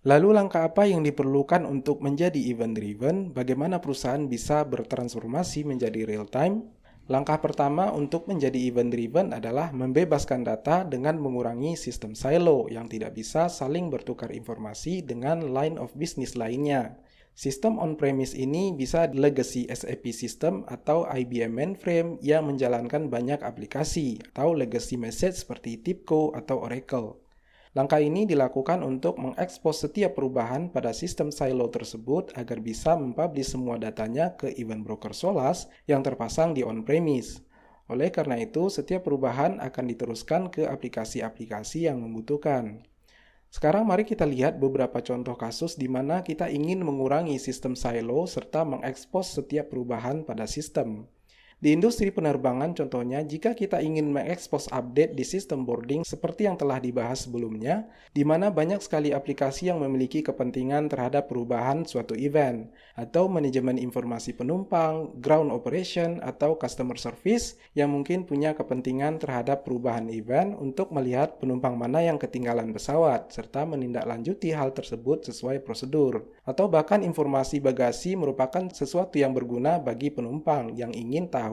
Lalu langkah apa yang diperlukan untuk menjadi event-driven? Bagaimana perusahaan bisa bertransformasi menjadi real-time? Langkah pertama untuk menjadi event-driven adalah membebaskan data dengan mengurangi sistem silo yang tidak bisa saling bertukar informasi dengan line of business lainnya. Sistem on-premise ini bisa legacy SAP system atau IBM mainframe yang menjalankan banyak aplikasi atau legacy message seperti TIBCO atau Oracle. Langkah ini dilakukan untuk mengekspos setiap perubahan pada sistem silo tersebut agar bisa mempublish semua datanya ke event broker SOLAS yang terpasang di on-premise. Oleh karena itu, setiap perubahan akan diteruskan ke aplikasi-aplikasi yang membutuhkan. Sekarang mari kita lihat beberapa contoh kasus di mana kita ingin mengurangi sistem silo serta mengekspos setiap perubahan pada sistem. Di industri penerbangan contohnya, jika kita ingin mengekspos update di sistem boarding seperti yang telah dibahas sebelumnya, di mana banyak sekali aplikasi yang memiliki kepentingan terhadap perubahan suatu event, atau manajemen informasi penumpang, ground operation, atau customer service yang mungkin punya kepentingan terhadap perubahan event untuk melihat penumpang mana yang ketinggalan pesawat, serta menindaklanjuti hal tersebut sesuai prosedur. Atau bahkan informasi bagasi merupakan sesuatu yang berguna bagi penumpang yang ingin tahu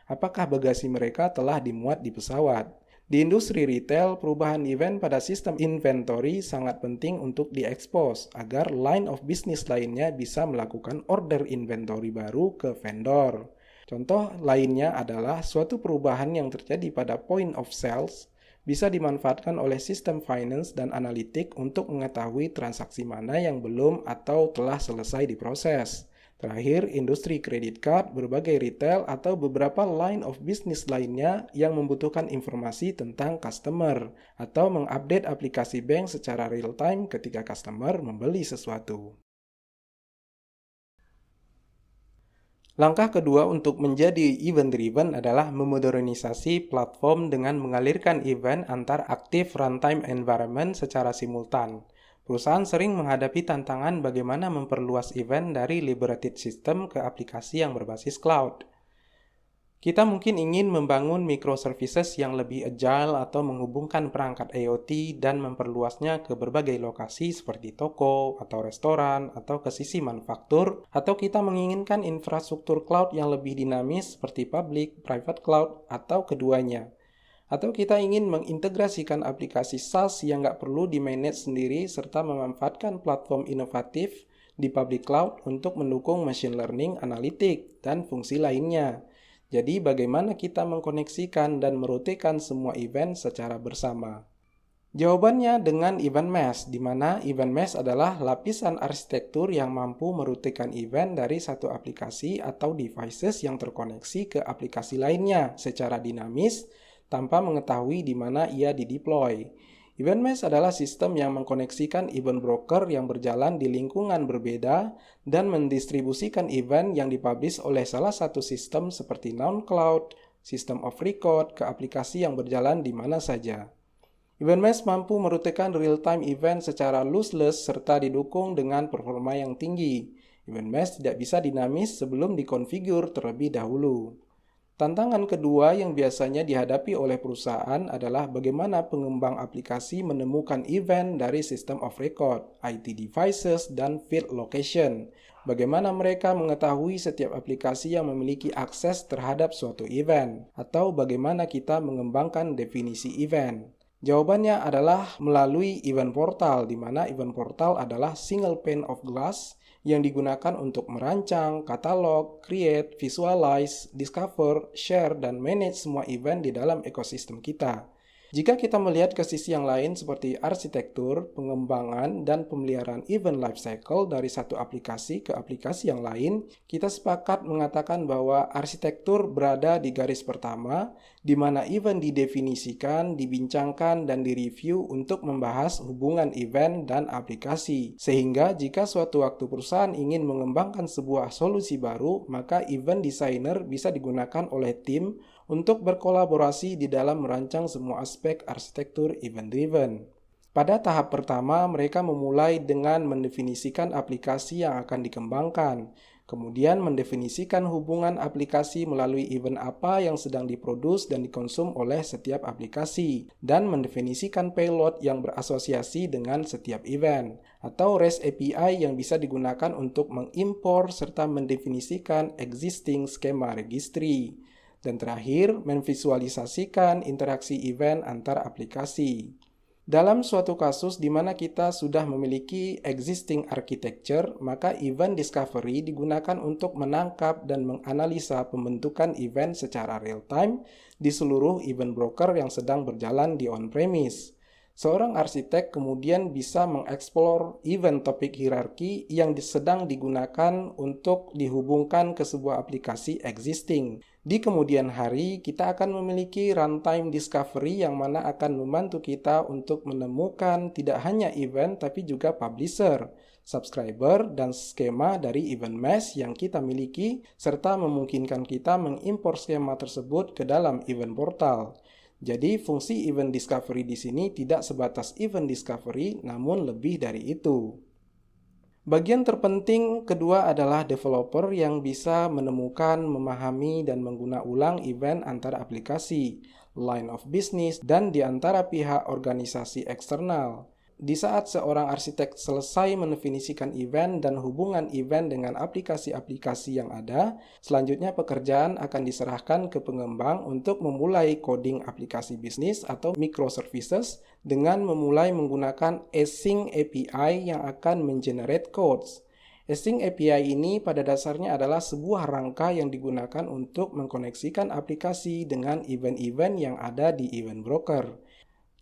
apakah bagasi mereka telah dimuat di pesawat. Di industri retail, perubahan event pada sistem inventory sangat penting untuk diekspos agar line of business lainnya bisa melakukan order inventory baru ke vendor. Contoh lainnya adalah suatu perubahan yang terjadi pada point of sales bisa dimanfaatkan oleh sistem finance dan analitik untuk mengetahui transaksi mana yang belum atau telah selesai diproses. Terakhir, industri kredit card, berbagai retail, atau beberapa line of business lainnya yang membutuhkan informasi tentang customer atau mengupdate aplikasi bank secara real-time ketika customer membeli sesuatu. Langkah kedua untuk menjadi event-driven adalah memodernisasi platform dengan mengalirkan event antar aktif runtime environment secara simultan. Perusahaan sering menghadapi tantangan bagaimana memperluas event dari liberated system ke aplikasi yang berbasis cloud. Kita mungkin ingin membangun microservices yang lebih agile atau menghubungkan perangkat IoT dan memperluasnya ke berbagai lokasi seperti toko atau restoran atau ke sisi manufaktur, atau kita menginginkan infrastruktur cloud yang lebih dinamis seperti public, private cloud, atau keduanya. Atau kita ingin mengintegrasikan aplikasi SaaS yang nggak perlu di-manage sendiri serta memanfaatkan platform inovatif di public cloud untuk mendukung machine learning, analitik, dan fungsi lainnya. Jadi bagaimana kita mengkoneksikan dan merutekan semua event secara bersama? Jawabannya dengan event mesh, di mana event mesh adalah lapisan arsitektur yang mampu merutekan event dari satu aplikasi atau devices yang terkoneksi ke aplikasi lainnya secara dinamis tanpa mengetahui di mana ia dideploy. Event mesh adalah sistem yang mengkoneksikan event broker yang berjalan di lingkungan berbeda dan mendistribusikan event yang dipublish oleh salah satu sistem seperti non-cloud, system of record, ke aplikasi yang berjalan di mana saja. Event mesh mampu merutekan real-time event secara lossless serta didukung dengan performa yang tinggi. Event mesh tidak bisa dinamis sebelum dikonfigur terlebih dahulu. Tantangan kedua yang biasanya dihadapi oleh perusahaan adalah bagaimana pengembang aplikasi menemukan event dari system of record, IT devices, dan field location. Bagaimana mereka mengetahui setiap aplikasi yang memiliki akses terhadap suatu event, atau bagaimana kita mengembangkan definisi event. Jawabannya adalah melalui event portal, di mana event portal adalah single pane of glass yang digunakan untuk merancang, katalog, create, visualize, discover, share, dan manage semua event di dalam ekosistem kita. Jika kita melihat ke sisi yang lain seperti arsitektur, pengembangan, dan pemeliharaan event lifecycle dari satu aplikasi ke aplikasi yang lain, kita sepakat mengatakan bahwa arsitektur berada di garis pertama, di mana event didefinisikan, dibincangkan, dan direview untuk membahas hubungan event dan aplikasi. Sehingga jika suatu waktu perusahaan ingin mengembangkan sebuah solusi baru, maka event designer bisa digunakan oleh tim untuk berkolaborasi di dalam merancang semua aspek arsitektur event-driven. Pada tahap pertama, mereka memulai dengan mendefinisikan aplikasi yang akan dikembangkan. Kemudian mendefinisikan hubungan aplikasi melalui event apa yang sedang diproduksi dan dikonsum oleh setiap aplikasi, dan mendefinisikan payload yang berasosiasi dengan setiap event, atau REST API yang bisa digunakan untuk mengimpor serta mendefinisikan existing skema registry. Dan terakhir, memvisualisasikan interaksi event antar aplikasi. Dalam suatu kasus di mana kita sudah memiliki existing architecture, maka event discovery digunakan untuk menangkap dan menganalisa pembentukan event secara real-time di seluruh event broker yang sedang berjalan di on-premise. Seorang arsitek kemudian bisa mengeksplor event topik hierarki yang sedang digunakan untuk dihubungkan ke sebuah aplikasi existing. Di kemudian hari, kita akan memiliki runtime discovery yang mana akan membantu kita untuk menemukan tidak hanya event tapi juga publisher, subscriber, dan skema dari event mesh yang kita miliki, serta memungkinkan kita mengimpor skema tersebut ke dalam event portal. Jadi, fungsi event discovery di sini tidak sebatas event discovery, namun lebih dari itu. Bagian terpenting kedua adalah developer yang bisa menemukan, memahami, dan mengguna ulang event antara aplikasi, line of business, dan di antara pihak organisasi eksternal. Di saat seorang arsitek selesai mendefinisikan event dan hubungan event dengan aplikasi-aplikasi yang ada, selanjutnya pekerjaan akan diserahkan ke pengembang untuk memulai coding aplikasi bisnis atau microservices dengan memulai menggunakan async API yang akan mengenerate codes. Async API ini pada dasarnya adalah sebuah rangka yang digunakan untuk mengkoneksikan aplikasi dengan event-event yang ada di event broker.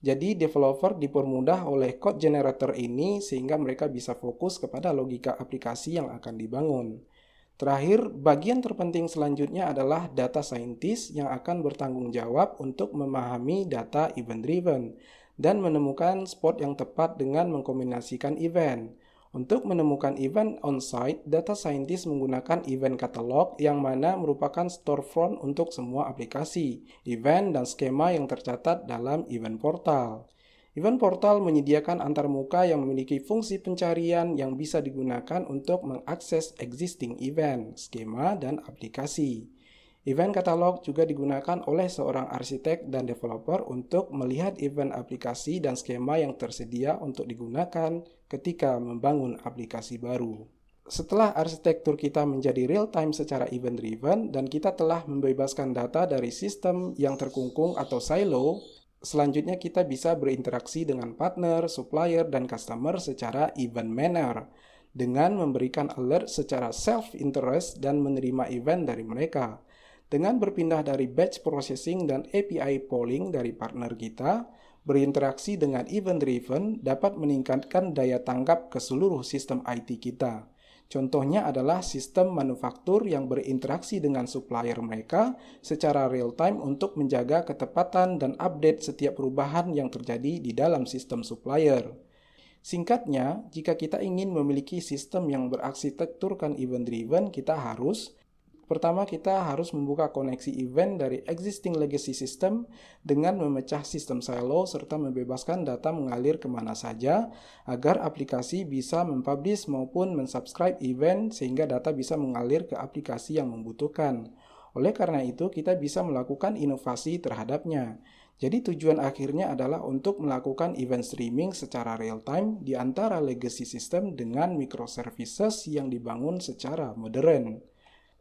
Jadi developer dipermudah oleh code generator ini sehingga mereka bisa fokus kepada logika aplikasi yang akan dibangun. Terakhir, bagian terpenting selanjutnya adalah data scientist yang akan bertanggung jawab untuk memahami data event-driven dan menemukan spot yang tepat dengan mengkombinasikan event. Untuk menemukan event on-site, data scientist menggunakan event catalog yang mana merupakan storefront untuk semua aplikasi, event, dan skema yang tercatat dalam event portal. Event portal menyediakan antarmuka yang memiliki fungsi pencarian yang bisa digunakan untuk mengakses existing event, skema, dan aplikasi. Event catalog juga digunakan oleh seorang arsitek dan developer untuk melihat event aplikasi dan skema yang tersedia untuk digunakan ketika membangun aplikasi baru. Setelah arsitektur kita menjadi real-time secara event-driven dan kita telah membebaskan data dari sistem yang terkungkung atau silo, selanjutnya kita bisa berinteraksi dengan partner, supplier, dan customer secara event manner dengan memberikan alert secara self-interest dan menerima event dari mereka. Dengan berpindah dari batch processing dan API polling dari partner kita, berinteraksi dengan event-driven dapat meningkatkan daya tanggap ke seluruh sistem IT kita. Contohnya adalah sistem manufaktur yang berinteraksi dengan supplier mereka secara real-time untuk menjaga ketepatan dan update setiap perubahan yang terjadi di dalam sistem supplier. Singkatnya, jika kita ingin memiliki sistem yang berarsitekturkan event-driven, Pertama, kita harus membuka koneksi event dari existing legacy system dengan memecah sistem silo serta membebaskan data mengalir kemana saja agar aplikasi bisa mempublish maupun mensubscribe event sehingga data bisa mengalir ke aplikasi yang membutuhkan. Oleh karena itu, kita bisa melakukan inovasi terhadapnya. Jadi tujuan akhirnya adalah untuk melakukan event streaming secara real-time di antara legacy system dengan microservices yang dibangun secara modern.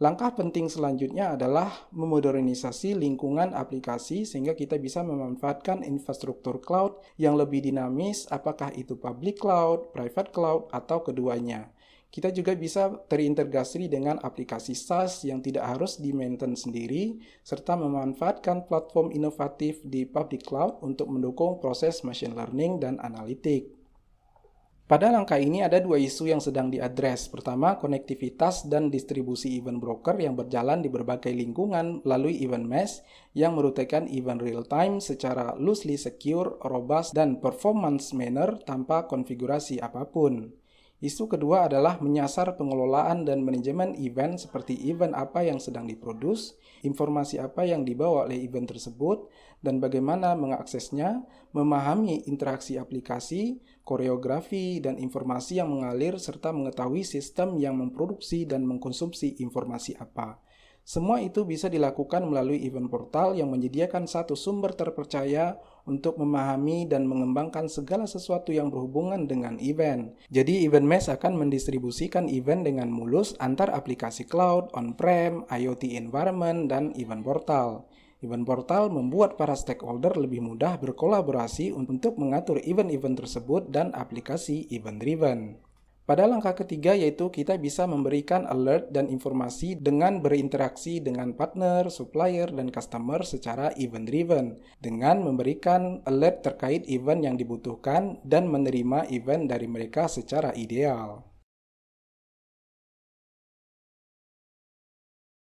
Langkah penting selanjutnya adalah memodernisasi lingkungan aplikasi sehingga kita bisa memanfaatkan infrastruktur cloud yang lebih dinamis, apakah itu public cloud, private cloud, atau keduanya. Kita juga bisa terintegrasi dengan aplikasi SaaS yang tidak harus di-maintain sendiri, serta memanfaatkan platform inovatif di public cloud untuk mendukung proses machine learning dan analitik. Pada langkah ini ada dua isu yang sedang diadres. Pertama, konektivitas dan distribusi event broker yang berjalan di berbagai lingkungan melalui event mesh yang meruteken event real-time secara loosely secure, robust, dan performance manner tanpa konfigurasi apapun. Isu kedua adalah menyasar pengelolaan dan manajemen event seperti event apa yang sedang diproduksi, informasi apa yang dibawa oleh event tersebut, dan bagaimana mengaksesnya, memahami interaksi aplikasi, koreografi, dan informasi yang mengalir, serta mengetahui sistem yang memproduksi dan mengkonsumsi informasi apa. Semua itu bisa dilakukan melalui event portal yang menyediakan satu sumber terpercaya untuk memahami dan mengembangkan segala sesuatu yang berhubungan dengan event. Jadi event mesh akan mendistribusikan event dengan mulus antar aplikasi cloud, on-prem, IoT environment, dan event portal. Event portal membuat para stakeholder lebih mudah berkolaborasi untuk mengatur event-event tersebut dan aplikasi event-driven. Pada langkah ketiga yaitu kita bisa memberikan alert dan informasi dengan berinteraksi dengan partner, supplier, dan customer secara event-driven dengan memberikan alert terkait event yang dibutuhkan dan menerima event dari mereka secara ideal.